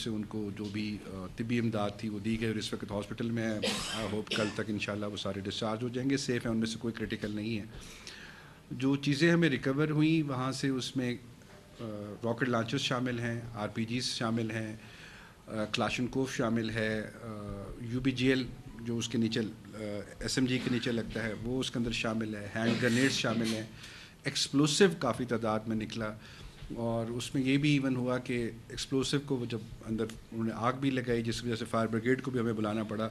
سے ان کو جو بھی طبی امداد تھی وہ دی گئی اور اس وقت ہاسپٹل میں آئی ہوپ کل تک انشاءاللہ وہ سارے ڈسچارج ہو جائیں گے، سیف ہیں، ان میں سے کوئی کریٹیکل نہیں ہے. جو چیزیں ہمیں ریکور ہوئیں وہاں سے اس میں راکٹ لانچرز شامل ہیں، آر پی جیز شامل ہیں، کلاشنکوف شامل ہے، یو بی جی ایل جو اس کے نیچے ایس ایم جی کے نیچے لگتا ہے وہ اس کے اندر شامل ہے، ہینڈ گرینیڈز شامل ہیں، ایکسپلوسو کافی تعداد میں نکلا. اور اس میں یہ بھی ایون ہوا کہ ایکسپلوسو کو وہ جب اندر انہوں نے آگ بھی لگائی جس وجہ سے فائر بریگیڈ کو بھی ہمیں بلانا پڑا،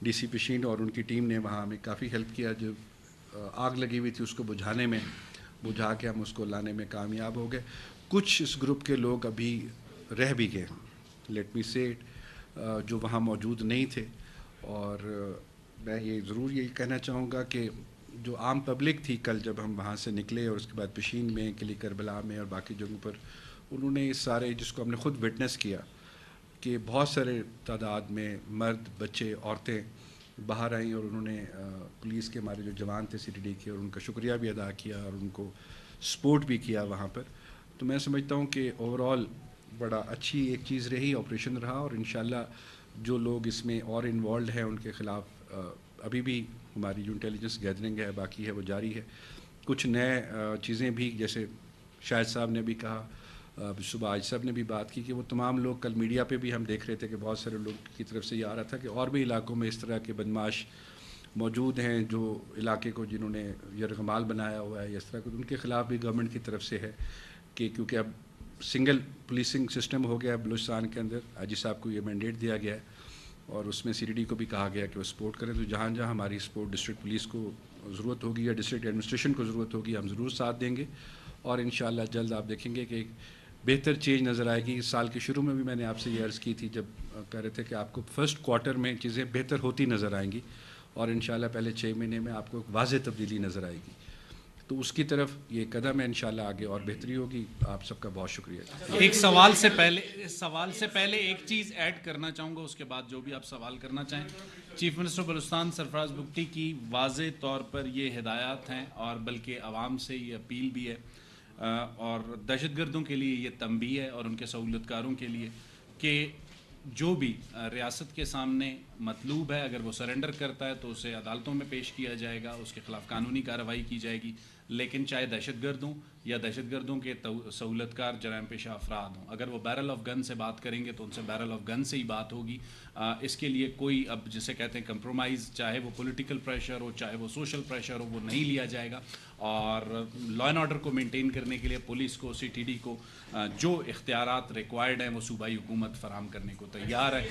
ڈی سی پشین اور ان کی ٹیم نے وہاں ہمیں کافی ہیلپ کیا. جو آگ لگی ہوئی تھی اس کو بجھانے میں، بجھا کے ہم اس کو لانے میں کامیاب ہو گئے. کچھ اس گروپ کے لوگ ابھی رہ بھی گئے، لیٹ می سے جو وہاں موجود نہیں تھے. اور میں یہ ضرور یہ کہنا چاہوں گا کہ جو عام پبلک تھی کل جب ہم وہاں سے نکلے اور اس کے بعد پشین میں، قلعہ کربلا میں اور باقی جگہوں پر، انہوں نے اس سارے جس کو ہم نے خود وٹنس کیا کہ بہت سارے تعداد میں مرد، بچے، عورتیں باہر آئیں اور انہوں نے پولیس کے ہمارے جو جوان تھے سی ٹی ڈی کے، اور ان کا شکریہ بھی ادا کیا اور ان کو سپورٹ بھی کیا وہاں پر. تو میں سمجھتا ہوں کہ اوور آل بڑا اچھی ایک چیز رہی، آپریشن رہا. اور انشاءاللہ جو لوگ اس میں اور انوالوڈ ہیں ان کے خلاف ابھی بھی ہماری جو انٹیلیجنس گیدرنگ ہے باقی ہے وہ جاری ہے. کچھ نئے چیزیں بھی جیسے شاہد صاحب نے بھی کہا، صبح آج صاحب نے بھی بات کی کہ وہ تمام لوگ کل میڈیا پہ بھی ہم دیکھ رہے تھے کہ بہت سارے لوگ کی طرف سے یہ آ رہا تھا کہ اور بھی علاقوں میں اس طرح کے بدماش موجود ہیں جو علاقے کو جنہوں نے یرغمال بنایا ہوا ہے یا اس طرح کو، ان کے خلاف بھی گورنمنٹ کی طرف سے ہے کہ کیونکہ اب سنگل پولیسنگ سسٹم ہو گیا ہے بلوچستان کے اندر. حاجی صاحب کو یہ مینڈیٹ دیا گیا ہے اور اس میں سی ڈی ڈی کو بھی کہا گیا کہ وہ سپورٹ کریں. تو جہاں جہاں ہماری سپورٹ ڈسٹرکٹ پولیس کو ضرورت ہوگی یا ڈسٹرکٹ ایڈمنسٹریشن کو ضرورت ہوگی ہم ضرور ساتھ دیں گے. اور انشاءاللہ جلد آپ دیکھیں گے کہ ایک بہتر چینج نظر آئے گی. اس سال کے شروع میں بھی میں نے آپ سے یہ عرض کی تھی جب کہہ رہے تھے کہ آپ کو فرسٹ کوارٹر میں چیزیں بہتر ہوتی نظر آئیں گی اور انشاءاللہ پہلے 6 مہینے میں آپ کو ایک واضح تبدیلی نظر آئے گی. تو اس کی طرف یہ قدم ہے، انشاءاللہ آگے اور بہتری ہوگی. آپ سب کا بہت شکریہ. ایک سوال سے پہلے ایک چیز ایڈ کرنا چاہوں گا، اس کے بعد جو بھی آپ سوال کرنا چاہیں. چیف منسٹر بلوچستان سرفراز بگٹی کی واضح طور پر یہ ہدایات ہیں اور بلکہ عوام سے یہ اپیل بھی ہے اور دہشت گردوں کے لیے یہ تنبیہ ہے اور ان کے سہولت کاروں کے لیے کہ جو بھی ریاست کے سامنے مطلوب ہے اگر وہ سرنڈر کرتا ہے تو اسے عدالتوں میں پیش کیا جائے گا، اس کے خلاف قانونی کارروائی کی جائے گی. لیکن چاہے دہشت گرد ہوں یا دہشت گردوں کے سہولت کار جرائم پیشہ افراد ہوں، اگر وہ بیرل آف گن سے بات کریں گے تو ان سے بیرل آف گن سے ہی بات ہوگی. اس کے لیے کوئی اب جسے کہتے ہیں کمپرومائز، چاہے وہ پولیٹیکل پریشر ہو چاہے وہ سوشل پریشر ہو، وہ نہیں لیا جائے گا. اور لا اینڈ آرڈر کو مینٹین کرنے کے لیے پولیس کو، سی ٹی ڈی کو جو اختیارات ریکوائرڈ ہیں وہ صوبائی حکومت فراہم کرنے کو تیار ہے.